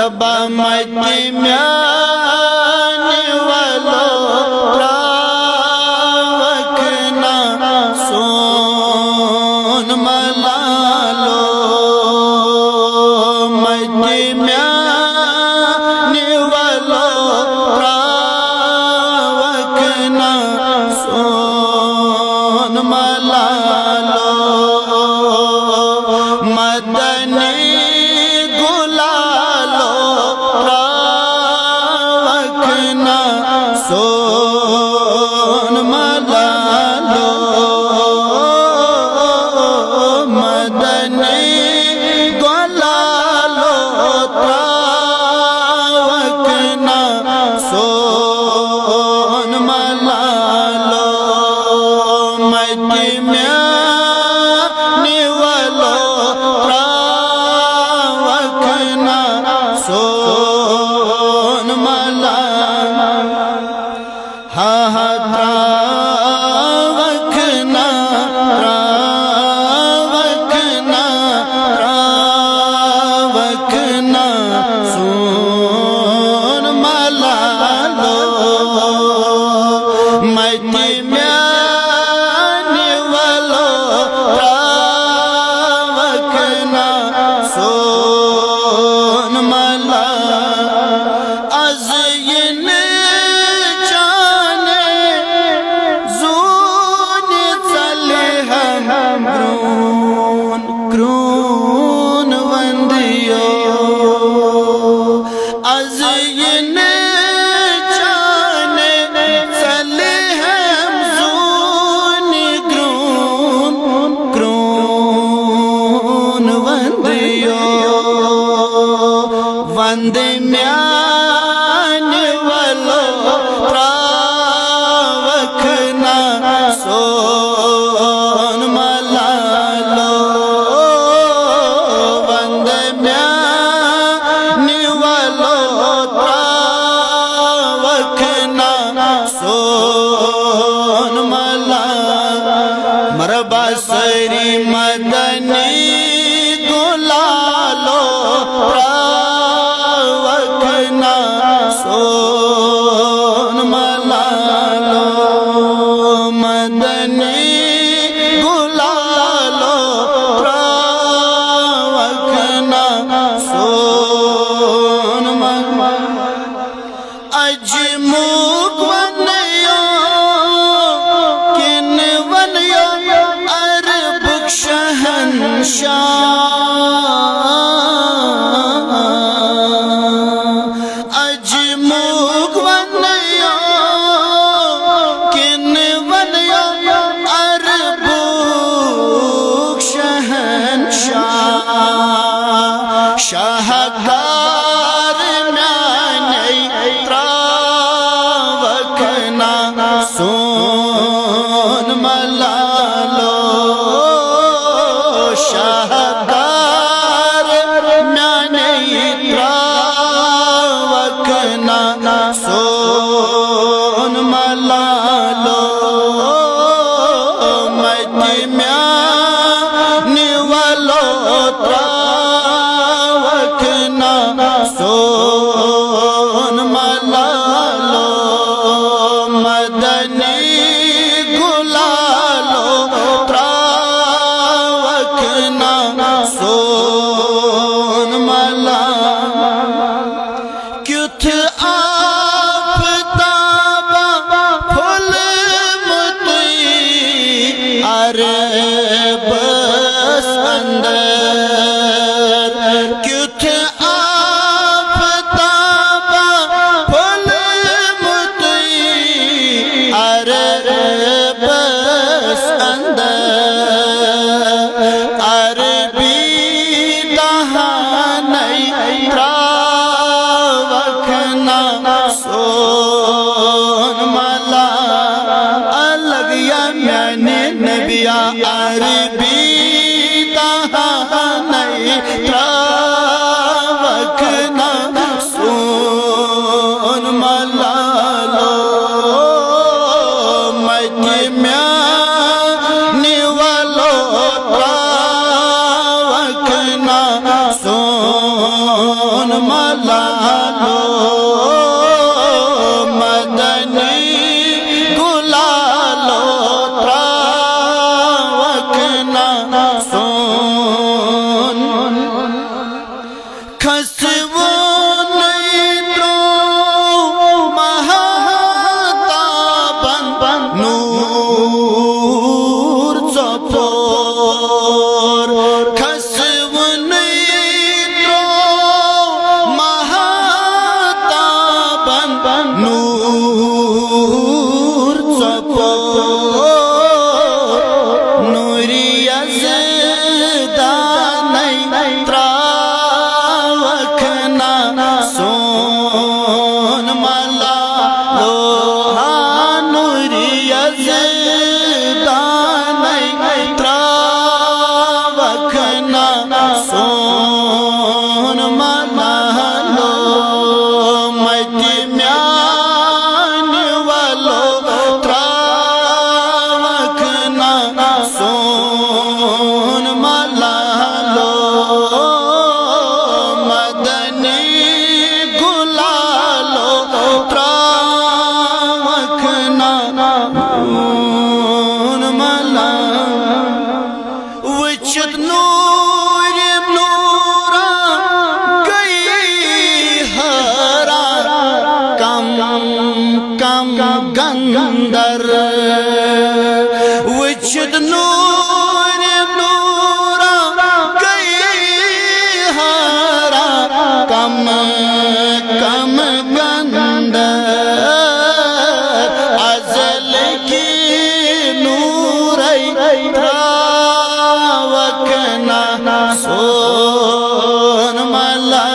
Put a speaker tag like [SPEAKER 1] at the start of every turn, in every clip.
[SPEAKER 1] مربا مجدی Miani Wular راوکنا soan ملالو مجدی Miani Wular راوکنا soan ملالو Madani soan ملالو Madani گلالو تراوکنا soan ملالو مجدی Miani Wular تراوکنا soan ملالو تراوکنا soan ملالو مجدی Miani Wular تراوکنا soan ملالو is کرون وندیو is an چانے چلے ہم زونی کرون وندیو وند میانی والو تراوکنا سون ملالو سون ملالو مربا سری مدنی گلالو تراوکنا سون ملالو مدنی گلالو تراوکنا سون ملالو اجموک ونیو کن ونیو Arabic شہنشاہ اجموک ونیو کن ونیو Arabic شہنشاہ شاہکار میانی تراوکنا سون ملالو شاہکار میانی تراوکنا سون ملالو مجدی میانی والو تراوکنا سون ملالو مدنی گلالو تراوکنا سون ملالو کیوتھ آفتابا پھول مطیع عربس اندر کیوتھ آفتابا پھول مطیع عربس اندر عربی دہانی تراوکنا سون ملالو لگیا میانے نبیا عربی دہانی تراوکنا سون ملالو مجدی میانی والو تراوکنا سون ملالو وچت نور نورا گئی حیران کم کم گندر وچت نور نورا گئی حیران کم کم گندر ازل کی نوری راوکنا سون ملا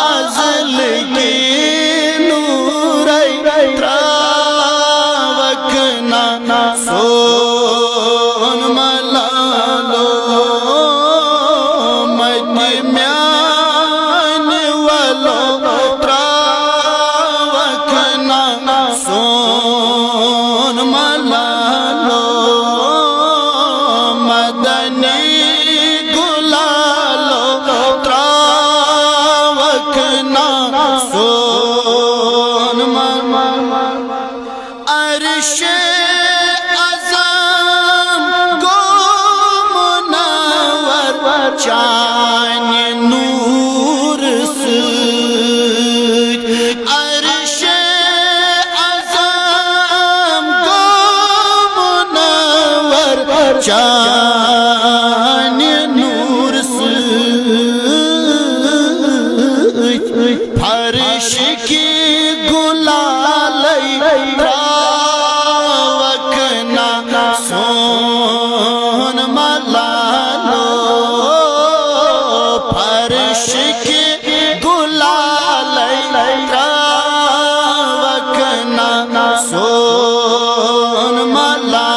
[SPEAKER 1] ازل کی نوری راوکنا سون ملا لو مجمیان والو راوکنا سون ملا لو مدنی گلالو راوکنا سون ملا عرش اعظم کو منور چاند نور سوی عرش اعظم کو منور چاند نور سوی فرش کی گلالی راوکنا سون ملا لو فرش کی گلالی راوکنا سون ملا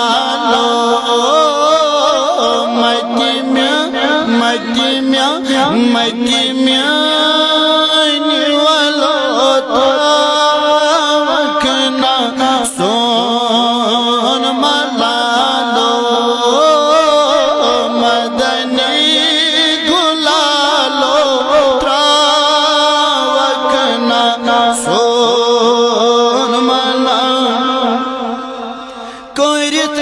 [SPEAKER 1] لو مجمیان والو راوکنا سون ملا لو مدنی گلالو راوکنا سون ملا کرت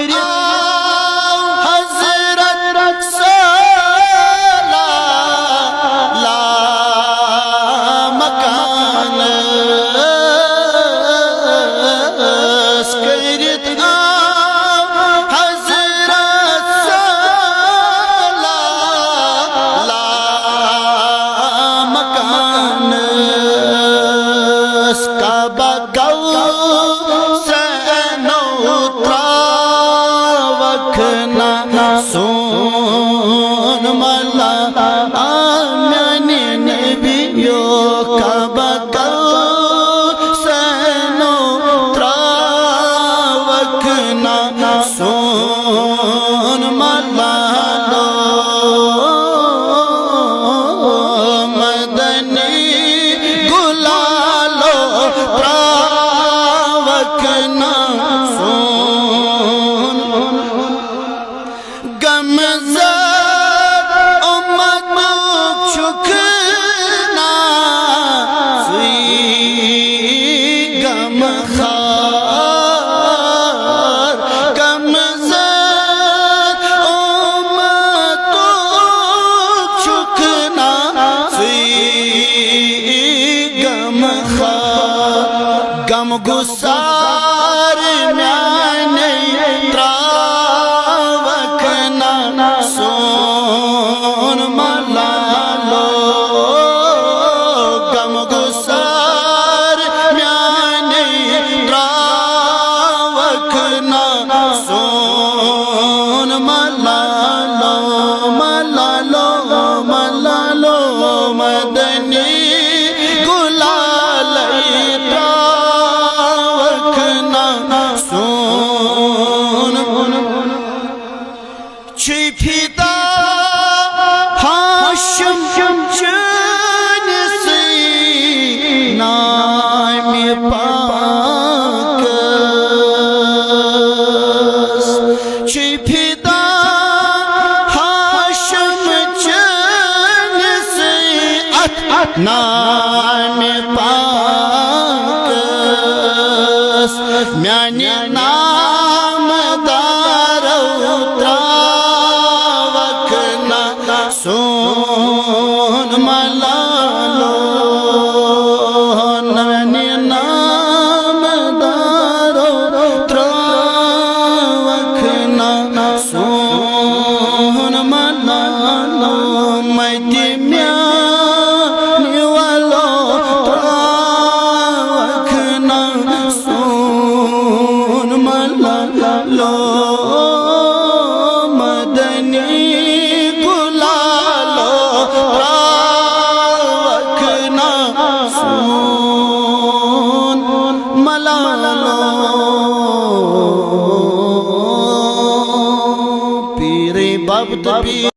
[SPEAKER 1] حضرت سالا لا مکان کرت حضرت سالا لا مکان کعبہ کو سینو راوکنا سون ملا آمین نبیو کعبہ کو سینو راوکنا سون ملا لو مدنی گلالو راوکنا سون غمزد امت چکنا سوی غم خار غمزد امت چکنا سوی غم خار غم گسار میانی راوکنا سون ملا لو غم گسار میانی راوکنا سون ملا لو ملا لو ملا لو مدنی گلالی راوکنا سون چی پیدا ہاشم جنسی نام پاک چی پیدا ہاشم جنسی نام پاک میانی نام دارو ملالو پیر بابت پیر